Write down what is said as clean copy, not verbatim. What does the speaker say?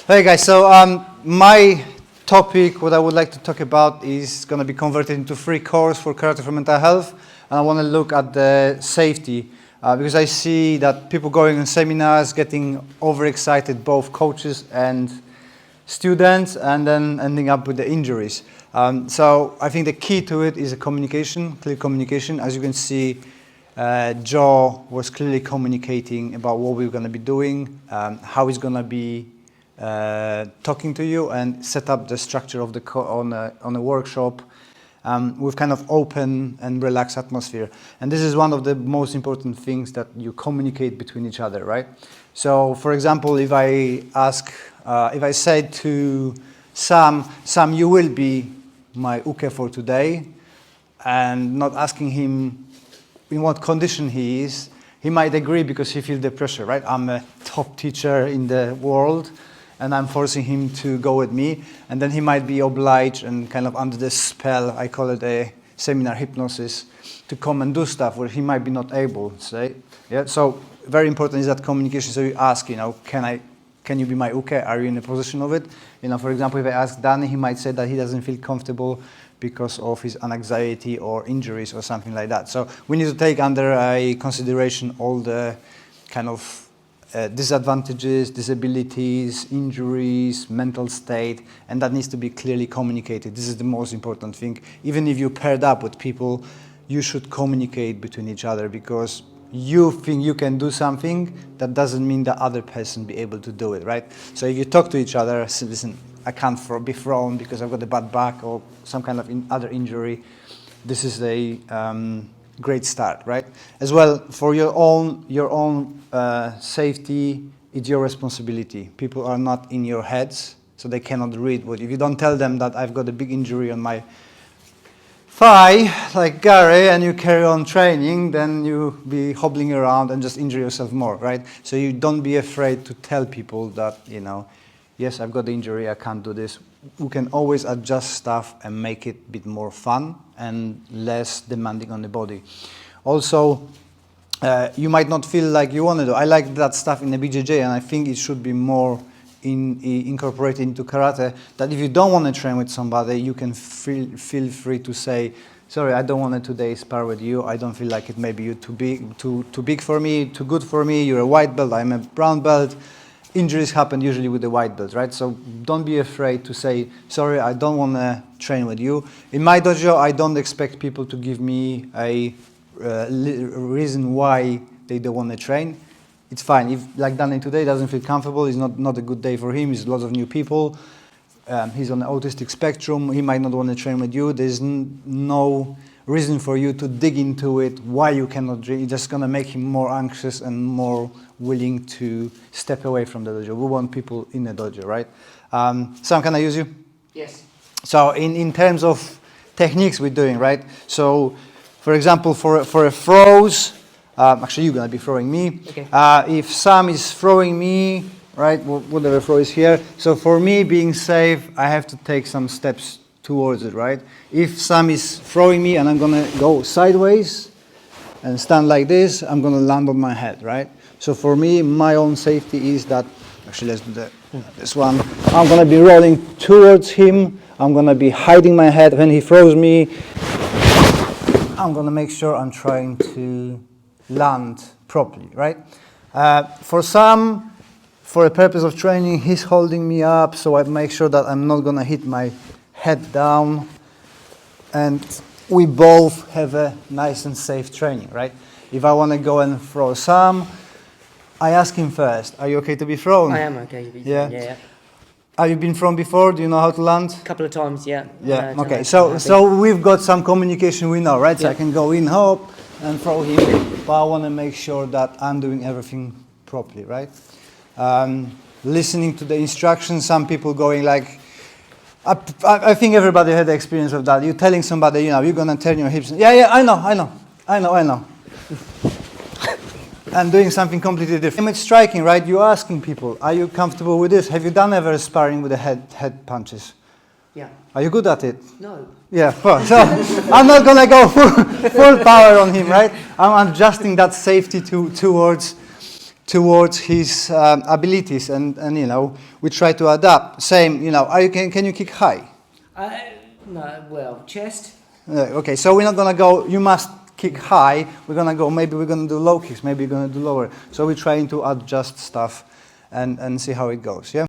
Hey guys, so my topic, what I would like to talk about, is going to be converted into free course for Karate for Mental Health, and I want to look at the safety because I see that people going on seminars getting overexcited, both coaches and students, and then ending up with the injuries. So I think the key to it is a communication, clear communication. As you can see, Joe was clearly communicating about what we're going to be doing, how he's going to be talking to you, and set up the structure of the on a workshop with kind of open and relaxed atmosphere. And this is one of the most important things, that you communicate between each other, right? So, for example, if I say to Sam, you will be my uke for today, and not asking him in what condition he is, he might agree because he feels the pressure, right? I'm a top teacher in the world, and I'm forcing him to go with me, and then he might be obliged and kind of under the spell, I call it a seminar hypnosis, to come and do stuff where he might be not able, say. Yeah. So very important is that communication. So you ask, can you be my uke? Are you in a position of it? For example, if I ask Danny, he might say that he doesn't feel comfortable because of his anxiety or injuries or something like that. So we need to take under consideration all the kind of disadvantages, disabilities, injuries, mental state, and that needs to be clearly communicated. This is the most important thing. Even if you're paired up with people, you should communicate between each other, because you think you can do something, that doesn't mean the other person be able to do it, right? So if you talk to each other, say, listen, I can't be thrown because I've got a bad back or some kind of other injury, this is a great start, right? As well, for your own safety, it's your responsibility. People are not in your heads, so they cannot read what. If you don't tell them that I've got a big injury on my thigh, like Gary, and you carry on training, then you be hobbling around and just injure yourself more, right? So you don't be afraid to tell people that, yes, I've got the injury, I can't do this. We can always adjust stuff and make it a bit more fun and less demanding on the body. Also, you might not feel like you want to do. I like that stuff in the BJJ, and I think it should be more incorporated into karate, that if you don't want to train with somebody, you can feel free to say, sorry, I don't want to today spar with you. I don't feel like it. Maybe you're too big for me, too good for me. You're a white belt, I'm a brown belt. Injuries happen usually with the white belt, right? So don't be afraid to say, sorry, I don't want to train with you. In my dojo, I don't expect people to give me a reason why they don't want to train. It's fine. If, like Danny today, doesn't feel comfortable, it's not a good day for him, there's lots of new people, he's on the autistic spectrum, he might not want to train with you, there's no reason for you to dig into it, why you cannot train. It's just going to make him more anxious and more willing to step away from the dojo. We want people in the dojo, right? Sam, can I use you? Yes. So in terms of techniques we're doing, right? So, for example, for a throws, actually you're going to be throwing me. Okay. If Sam is throwing me, right, whatever throw is here. So for me, being safe, I have to take some steps towards it, right? If Sam is throwing me and I'm going to go sideways and stand like this, I'm going to land on my head, right? So for me, my own safety is that, actually let's do this one. I'm going to be rolling towards him. I'm going to be hiding my head. When he throws me, I'm going to make sure I'm trying to land properly, right? For Sam, for the purpose of training, he's holding me up, so I make sure that I'm not going to hit my head down, and we both have a nice and safe training, right? If I want to go and throw Sam, I ask him first, are you okay to be thrown? I am okay to be thrown, yeah. Have you been thrown before? Do you know how to land? A couple of times, yeah. Yeah, okay. So we've got some communication we know, right? So I can go in, hop, and throw him, but I want to make sure that I'm doing everything properly, right? Listening to the instructions, some people going like, I think everybody had the experience of that. You're telling somebody, you're going to turn your hips. Yeah, I know. And doing something completely different. It's striking, right? You're asking people, are you comfortable with this? Have you done ever sparring with the head punches? Yeah. Are you good at it? No. Yeah, well, so I'm not going to go full power on him, right? I'm adjusting that safety towards towards his abilities, and you know, we try to adapt. Same, you know, can you kick high? No, well, chest. Okay, so we're not gonna go, you must kick high, we're gonna go, maybe we're gonna do low kicks, maybe we're gonna do lower. So we're trying to adjust stuff and see how it goes, yeah?